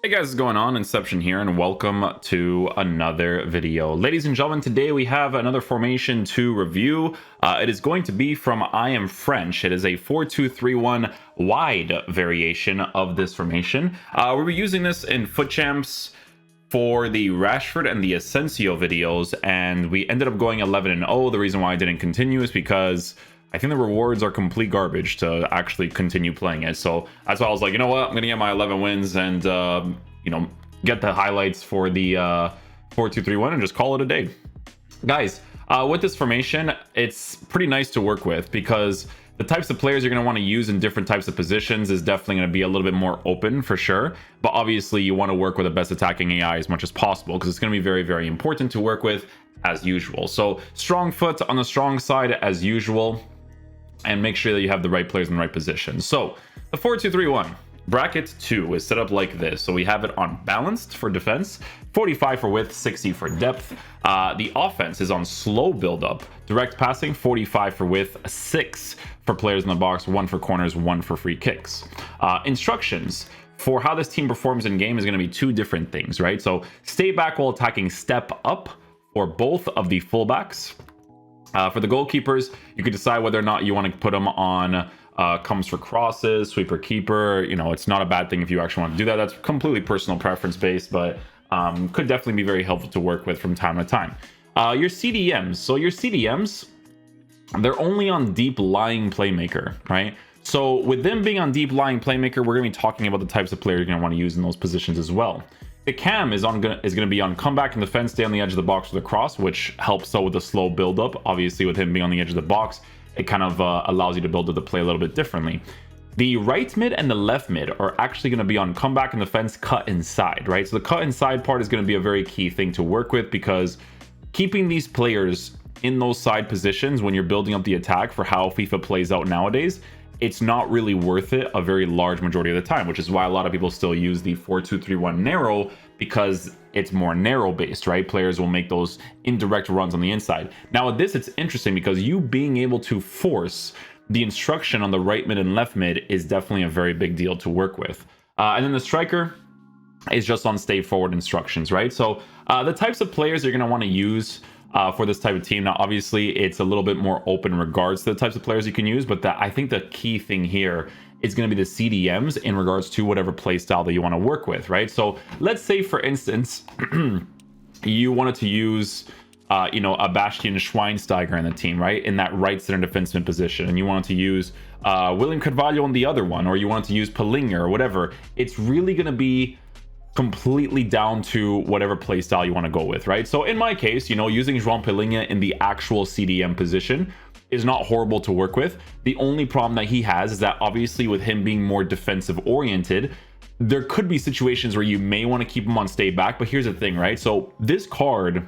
Hey guys, what's going on? Inception here, and welcome to another video. Ladies and gentlemen, today we have another formation to review. It is going to be from I Am French. It is a 4-2-3-1 wide variation of this formation. We were using this in Futchamps for the Rashford and the Asensio videos, and we ended up going 11-0. The reason why I didn't continue is because I think the rewards are complete garbage to actually continue playing it. So that's why I was like, you know what, I'm gonna get my 11 wins and get the highlights for the 4-2-3-1 and just call it a day. Guys, with this formation, it's pretty nice to work with because the types of players you're going to want to use in different types of positions is definitely going to be a little bit more open for sure. But obviously you want to work with the best attacking AI as much as possible because it's going to be very, very important to work with as usual. So strong foot on the strong side as usual, and make sure that you have the right players in the right position. So the 4-2-3-1 bracket 2 is set up like this. So we have it on balanced for defense, 45 for width, 60 for depth. The offense is on slow build up, direct passing, 45 for width, 6 for players in the box, 1 for corners, 1 for free kicks. Instructions for how this team performs in game is going to be 2 different things, right? So stay back while attacking, step up for both of the fullbacks. For the goalkeepers, you could decide whether or not you want to put them on comes for crosses, sweeper, keeper. You know, it's not a bad thing if you actually want to do that. That's completely personal preference based, but could definitely be very helpful to work with from time to time. Your CDMs. So your CDMs, they're only on deep lying playmaker, right? So with them being on deep lying playmaker, we're going to be talking about the types of players you're going to want to use in those positions as well. The cam is going to be on comeback and defense, stay on the edge of the box with a cross, which helps out with a slow build up. Obviously, with him being on the edge of the box, it kind of allows you to build up the play a little bit differently. The right mid and the left mid are actually going to be on comeback and defense, cut inside, right? So the cut inside part is going to be a very key thing to work with because keeping these players in those side positions when you're building up the attack for how FIFA plays out nowadays, it's not really worth it a very large majority of the time, which is why a lot of people still use the 4-2-3-1 narrow because it's more narrow based, right? Players will make those indirect runs on the inside. Now with this, it's interesting because you being able to force the instruction on the right mid and left mid is definitely a very big deal to work with. And then the striker is just on stay forward instructions, right? So the types of players you're going to want to use for this type of team. Now, obviously, it's a little bit more open in regards to the types of players you can use, but I think the key thing here is going to be the CDMs in regards to whatever play style that you want to work with, right? So let's say, for instance, you wanted to use, a Bastian Schweinsteiger in the team, right? In that right center defenseman position, and you wanted to use William Carvalho on the other one, or you wanted to use Palinga or whatever. It's really going to be completely down to whatever play style you want to go with, right? So in my case, using João Palinha in the actual CDM position is not horrible to work with. The only problem that he has is that obviously with him being more defensive oriented, there could be situations where you may want to keep him on stay back. But here's the thing, right? So this card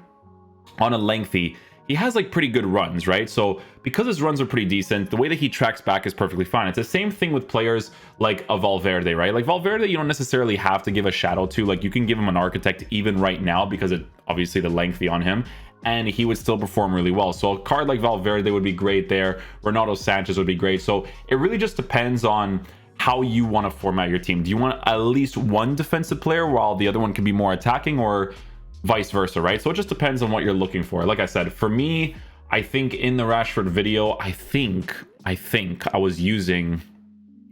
on a lengthy, he has like pretty good runs, right? So because his runs are pretty decent, the way that he tracks back is perfectly fine. It's the same thing with players like a Valverde, right? Like Valverde, you don't necessarily have to give a shadow to. Like you can give him an architect even right now because it obviously the lengthy on him, and he would still perform really well. So a card like Valverde would be great there. Ronaldo Sanchez would be great. So it really just depends on how you want to format your team. Do you want at least one defensive player while the other one can be more attacking, or vice versa, right? So it just depends on what you're looking for. Like I said, for me, I think in the Rashford video, I think I was using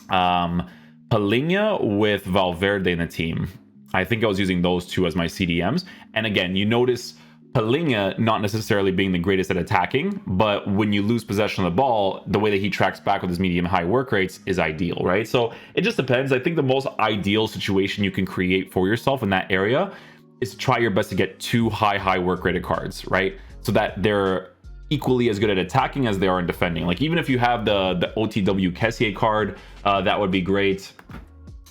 Palinha with Valverde in the team. I think I was using those two as my CDMs. And again, you notice Palinha not necessarily being the greatest at attacking, but when you lose possession of the ball, the way that he tracks back with his medium high work rates is ideal, right? So it just depends. I think the most ideal situation you can create for yourself in that area is to try your best to get 2 high work rated cards, right? So that they're equally as good at attacking as they are in defending. Like even if you have the OTW Kessier card, that would be great.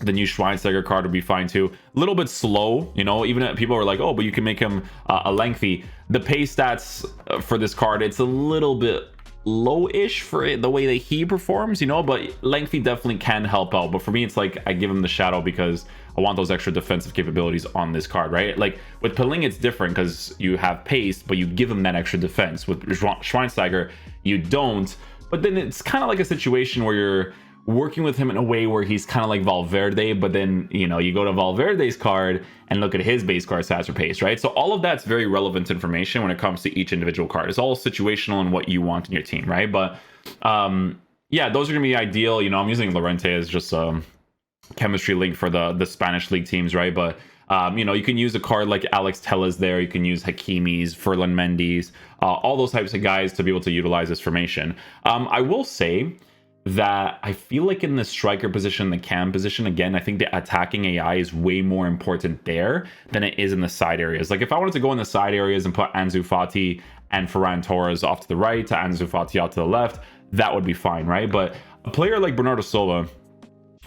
The new Schweinsteiger card would be fine too. A little bit slow, even if people are like, oh, but you can make him a lengthy. The pace stats for this card, it's a little bit low-ish for the way that he performs, but lengthy definitely can help out. But for me, it's like I give him the shadow because I want those extra defensive capabilities on this card, right? Like with Paling, it's different because you have pace, but you give him that extra defense. With Schweinsteiger, you don't. But then it's kind of like a situation where working with him in a way where he's kind of like Valverde, but then, you know, you go to Valverde's card and look at his base card stats or pace, right? So all of that's very relevant information when it comes to each individual card. It's all situational and what you want in your team, right? But yeah, those are gonna be ideal. You know, I'm using Lorente as just chemistry link for the Spanish league teams, right? But you know, you can use a card like Alex Telles there. You can use Hakimi's, Ferland Mendy's, all those types of guys to be able to utilize this formation. I will say that I feel like in the striker position, the cam position, again, I think the attacking AI is way more important there than it is in the side areas. Like if I wanted to go in the side areas and put Ansu Fati and Ferran Torres off to the right, to Ansu Fati out to the left, that would be fine, right? But a player like Bernardo Silva,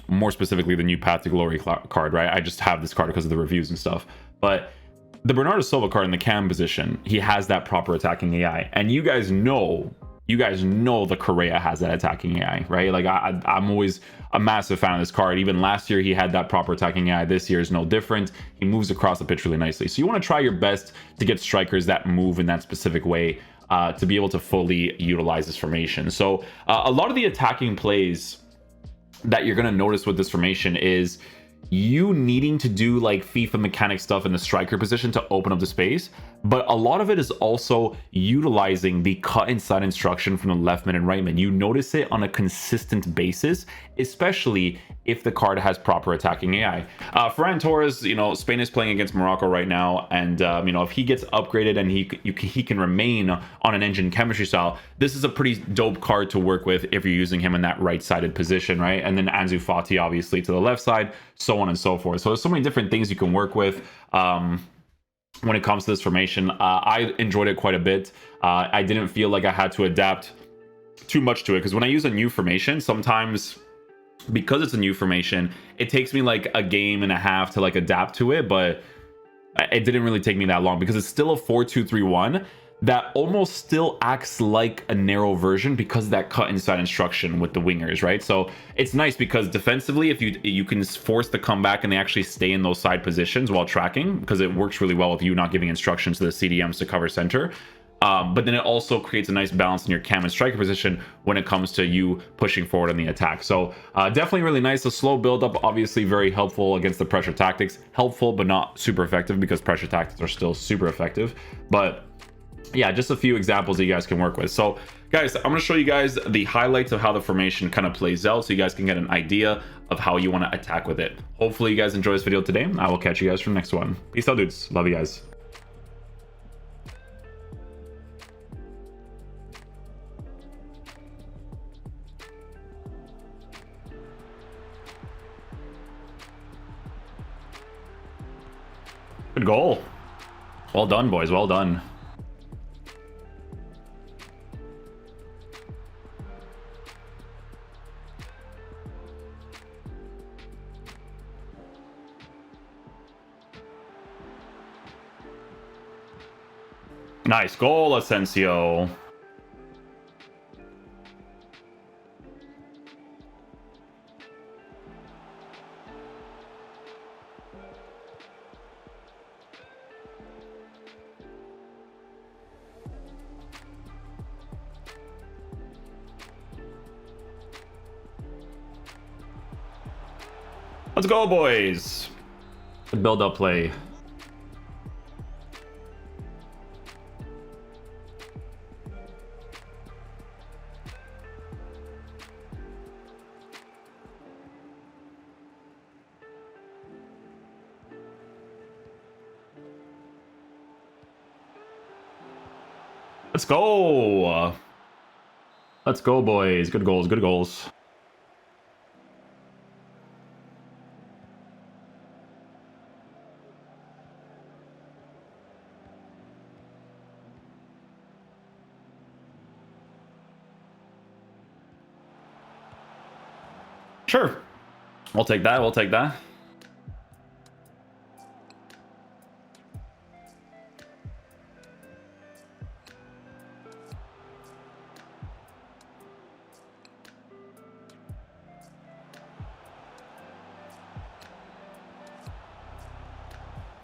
more specifically the new Path to Glory card, right? I just have this card because of the reviews and stuff. But the Bernardo Silva card in the cam position, he has that proper attacking AI. And you guys know the Correa has that attacking AI, right? Like I'm always a massive fan of this card. Even last year, he had that proper attacking AI. This year is no different. He moves across the pitch really nicely. So you want to try your best to get strikers that move in that specific way to be able to fully utilize this formation. So a lot of the attacking plays that you're going to notice with this formation is you needing to do like FIFA mechanic stuff in the striker position to open up the space, but a lot of it is also utilizing the cut inside instruction from the left mid and right mid. You notice it on a consistent basis, especially if the card has proper attacking AI. Ferran Torres, you know, Spain is playing against Morocco right now, and you know, if he gets upgraded and he can remain on an engine chemistry style, this is a pretty dope card to work with if you're using him in that right-sided position, right? And then Ansu Fati obviously to the left side, so on and so forth. So there's so many different things you can work with when it comes to this formation. I enjoyed it quite a bit. I didn't feel like I had to adapt too much to it, because when I use a new formation, sometimes because it's a new formation, it takes me like a game and a half to like adapt to it, but it didn't really take me that long because it's still a 4-2-3-1 that almost still acts like a narrow version because of that cut inside instruction with the wingers, right? So it's nice because defensively, if you can force the comeback and they actually stay in those side positions while tracking, because it works really well with you not giving instructions to the CDMs to cover center. But then it also creates a nice balance in your cam and striker position when it comes to you pushing forward on the attack. So definitely really nice. The slow build up, obviously very helpful against the pressure tactics. Helpful, but not super effective because pressure tactics are still super effective. But yeah, just a few examples that you guys can work with. So guys, I'm going to show you guys the highlights of how the formation kind of plays out so you guys can get an idea of how you want to attack with it. Hopefully you guys enjoy this video today. I will catch you guys for the next one. Peace out, dudes. Love you guys. Good goal. Well done, boys. Well done. Nice goal, Asensio. Let's go, boys. Good build-up play. Let's go. Let's go, boys. Good goals, good goals. Sure. We'll take that. We'll take that.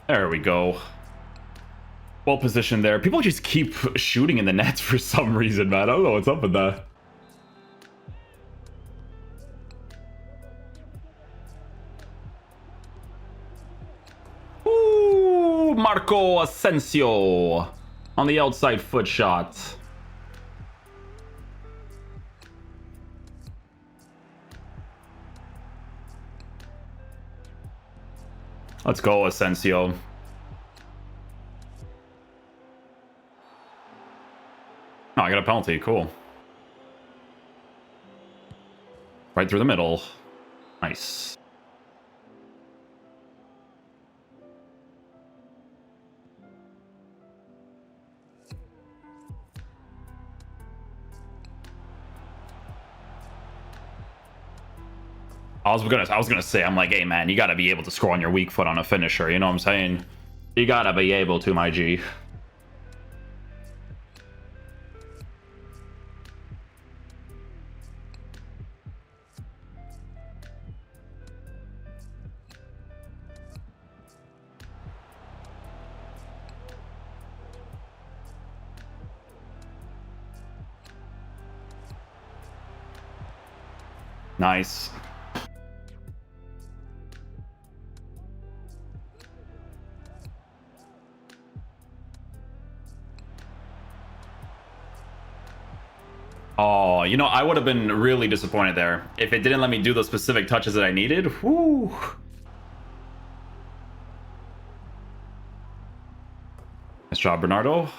There we go. Well positioned there. People just keep shooting in the nets for some reason, man. I don't know what's up with that. Marco Asensio on the outside foot shot. Let's go, Asensio. Oh, I got a penalty. Cool. Right through the middle. Nice. I was gonna say, I'm like, hey man, you gotta be able to score on your weak foot on a finisher, you know what I'm saying? You gotta be able to, my G. Nice. Oh, you know, I would have been really disappointed there if it didn't let me do those specific touches that I needed. Whew. Nice job, Bernardo.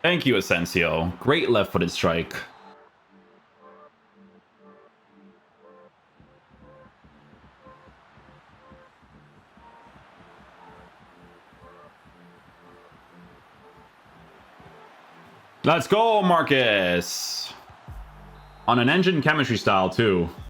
Thank you, Asensio. Great left-footed strike. Let's go, Marcus. On an engine chemistry style, too.